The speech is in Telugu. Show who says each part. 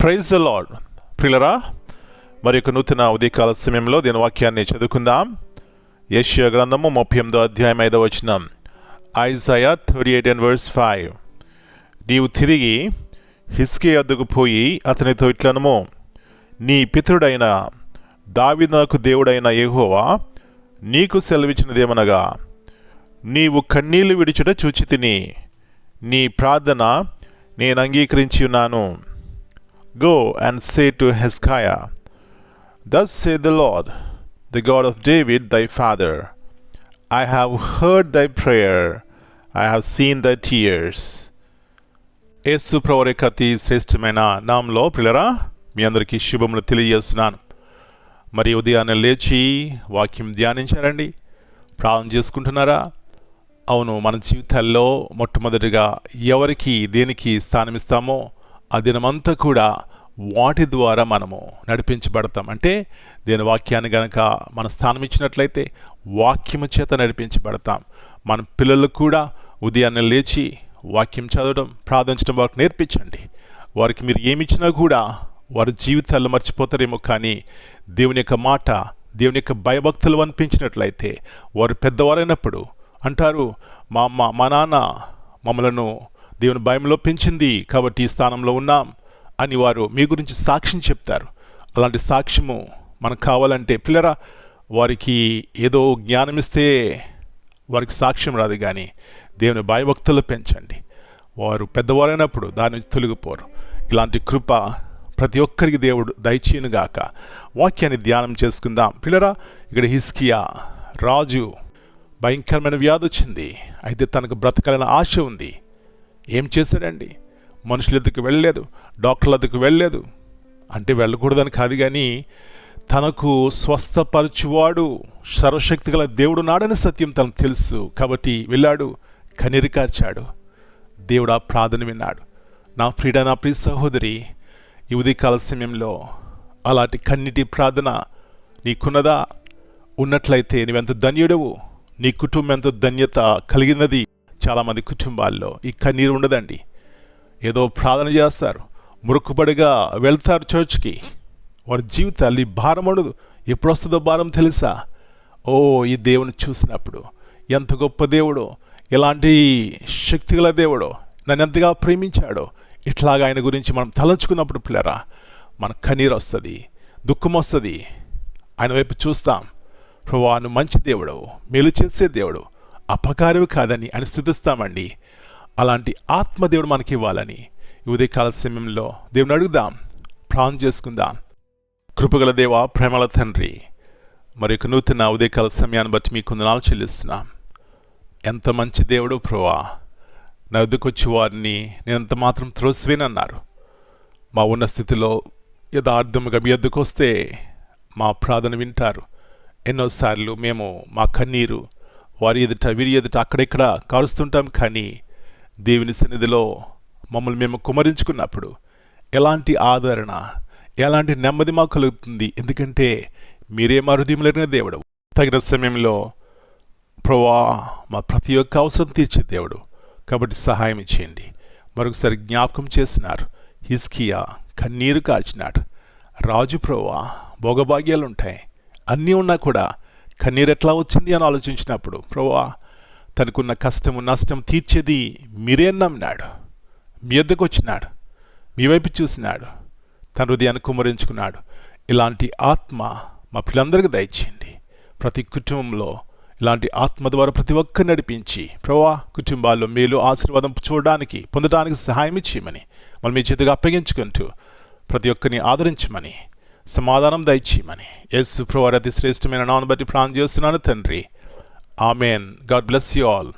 Speaker 1: Praise the lord. ప్రియులరా, మరి యొక్క నూతన ఉదయకాల సమయంలో దీని వాక్యాన్ని చదువుకుందాం. యెషయా గ్రంథము 38వ అధ్యాయం 5వ వచనం. ఐజాయా 38:5. నీవు తిరిగి హిజ్కియా వద్దకు పోయి అతనితో ఇట్లనుము, నీ పితరుడైన దావీదునకు దేవుడైన యెహోవా నీకు సెలవిచ్చినదేమనగా, నీవు కన్నీళ్లు విడిచుట చూచితిని, నీ ప్రార్థన నేను అంగీకరించి ఉన్నాను. Go and say to Hezekiah, Thus saith the Lord, the God of David thy father, I have heard thy prayer, I have seen thy tears. యేసు ప్రభువు యొక్క అతి శ్రేష్టమైన నామంలో ప్రియులరా, మీ అందరికీ శుభములు తెలియజేస్తున్నాను. మరి ఉదయాన్నే లేచి వాక్యం ధ్యానించారండి, ప్రార్థన చేసుకుంటున్నారా? అవును, మన జీవితాల్లో మొట్టమొదటిగా ఎవరికి దేనికి స్థానమిస్తామో ఆ దినమంతా కూడా వాటి ద్వారా మనము నడిపించబడతాం. అంటే దేని వాక్యాన్ని గనక మన స్థానం ఇచ్చినట్లయితే వాక్యము చేత నడిపించబడతాం. మన పిల్లలకు కూడా ఉదయాన్నే లేచి వాక్యం చదవడం, ప్రార్థించడం వారికి నేర్పించండి. వారికి మీరు ఏమిచ్చినా కూడా వారి జీవితాల్లో మర్చిపోతారేమో, కానీ దేవుని యొక్క మాట, దేవుని యొక్క భయభక్తులు అనిపించినట్లయితే వారు పెద్దవారైనప్పుడు అంటారు, మా అమ్మ మా నాన్న మమ్మలను దేవుని భయంలో పెంచింది కాబట్టి ఈ స్థానంలో ఉన్నాం అని వారు మీ గురించి సాక్ష్యం చెప్తారు. అలాంటి సాక్ష్యము మనకు కావాలంటే పిల్లరా, వారికి ఏదో జ్ఞానం ఇస్తే వారికి సాక్ష్యం రాదు, కానీ దేవుని భయభక్తులు పెంచండి. వారు పెద్దవారైనప్పుడు దాని నుంచి తొలగిపోరు. ఇలాంటి కృప ప్రతి ఒక్కరికి దేవుడు దయచేయునుగాక. వాక్యాన్ని ధ్యానం చేసుకుందాం. పిల్లరా, ఇక్కడ హిజ్కియా రాజు, భయంకరమైన వ్యాధి వచ్చింది. అయితే తనకు బ్రతకాలని ఆశ ఉంది. ఏం చేశాడండి? మనుషుల ఎద్దుకు వెళ్ళలేదు, డాక్టర్ల ఎద్దుకు వెళ్ళలేదు. అంటే వెళ్ళకూడదని కాదు, కానీ తనకు స్వస్థపరచువాడు సర్వశక్తి గల దేవుడు నాడని సత్యం తనకు తెలుసు కాబట్టి వెళ్ళాడు, కన్నీరు కార్చాడు. దేవుడు ఆ ప్రార్థన విన్నాడు. నా ప్రియుడ, నా ప్రియ సహోదరి, ఈ ఉదయకాల సమయంలో అలాంటి కన్నీటి ప్రార్థన నీకున్నదా? ఉన్నట్లయితే నువ్వెంత ధన్యుడవు, నీ కుటుంబం ఎంత ధన్యత కలిగినది. చాలామంది కుటుంబాల్లో ఈ కన్నీరు ఉండదండి. ఏదో ప్రార్థన చేస్తారు, మురుక్కుబడిగా వెళ్తారు చర్చ్కి, వారి జీవితాలు ఈ భారం ఉండదు. ఎప్పుడు వస్తుందో భారం తెలుసా? ఓ, ఈ దేవుని చూసినప్పుడు ఎంత గొప్ప దేవుడో, ఎలాంటి శక్తిగల దేవుడో, నన్ను ఎంతగా ప్రేమించాడో, ఇట్లాగా ఆయన గురించి మనం తలంచుకున్నప్పుడు పిల్లరా, మన కన్నీరు వస్తుంది, దుఃఖం వస్తుంది. ఆయన వైపు చూస్తాం. ప్రభువా, నువ్వు మంచి దేవుడవు, మేలు చేసే దేవుడు, అపకారవి కాదని అని స్తుతిస్తామండి. అలాంటి ఆత్మదేవుడు మనకి ఇవ్వాలని ఈ ఉదయకాల సమయంలో దేవుని అడుగుదాం, ప్రార్థన చేసుకుందాం. కృపగల దేవా, ప్రేమల తండ్రి, మరి యొక్క నూతన ఉదయకాల సమయాన్ని బట్టి మీకు వందనాలు చెల్లిస్తున్నాం. ఎంత మంచి దేవుడు ప్రభువా. నా వద్దకు వచ్చి వారిని నేను ఎంత మాత్రం త్రోసివేనన్నారు. మా ఉన్న స్థితిలో యథార్థముగా మీ వద్దకు వస్తే మా ప్రార్థన వింటారు. ఎన్నోసార్లు మేము మా కన్నీరు వారి ఎదుట, వీరి ఎదుట, అక్కడెక్కడ కారుస్తుంటాం, కానీ దేవుని సన్నిధిలో మమ్మల్ని మేము కుమరించుకున్నప్పుడు ఎలాంటి ఆదరణ, ఎలాంటి నెమ్మది మాకు కలుగుతుంది. ఎందుకంటే మీరే మా హృదయంలో ఎరిగిన దేవుడు. తగిన సమయంలో ప్రభువా, మా ప్రతి ఒక్క అవసరం తీర్చే దేవుడు కాబట్టి సహాయం ఇచ్చేయండి. మరొకసారి జ్ఞాపకం చేసినారు, హిజ్కియా కన్నీరు కార్చినాడు. రాజు ప్రభువా, భోగభాగ్యాలు ఉంటాయి, అన్నీ ఉన్నా కూడా కన్నీరు ఎట్లా వచ్చింది అని ఆలోచించినప్పుడు ప్రభువా, తనకున్న కష్టము నష్టం తీర్చేది మీరే నమ్మినాడు. మీ వద్దకు వచ్చినాడు, మీ వైపు చూసినాడు, తన హృదయాన్ని కుమ్మరించుకున్నాడు. ఇలాంటి ఆత్మ మా పిల్లలందరికీ దయచేయండి. ప్రతి కుటుంబంలో ఇలాంటి ఆత్మ ద్వారా ప్రతి ఒక్కరు నడిపించి ప్రభువా, కుటుంబాల్లో మేలు ఆశీర్వాదం చూడడానికి, పొందడానికి సహాయం ఇచ్చేయమని మళ్ళీ మీ చేతిగా అప్పగించుకుంటూ ప్రతి ఒక్కరిని ఆదరించమని, సమాధానం దయచేయమని యేసు ప్రభువు అతి శ్రేష్టమైన నామమును బట్టి ప్రార్థన చేస్తున్నాను తండ్రి. Amen. God bless you all.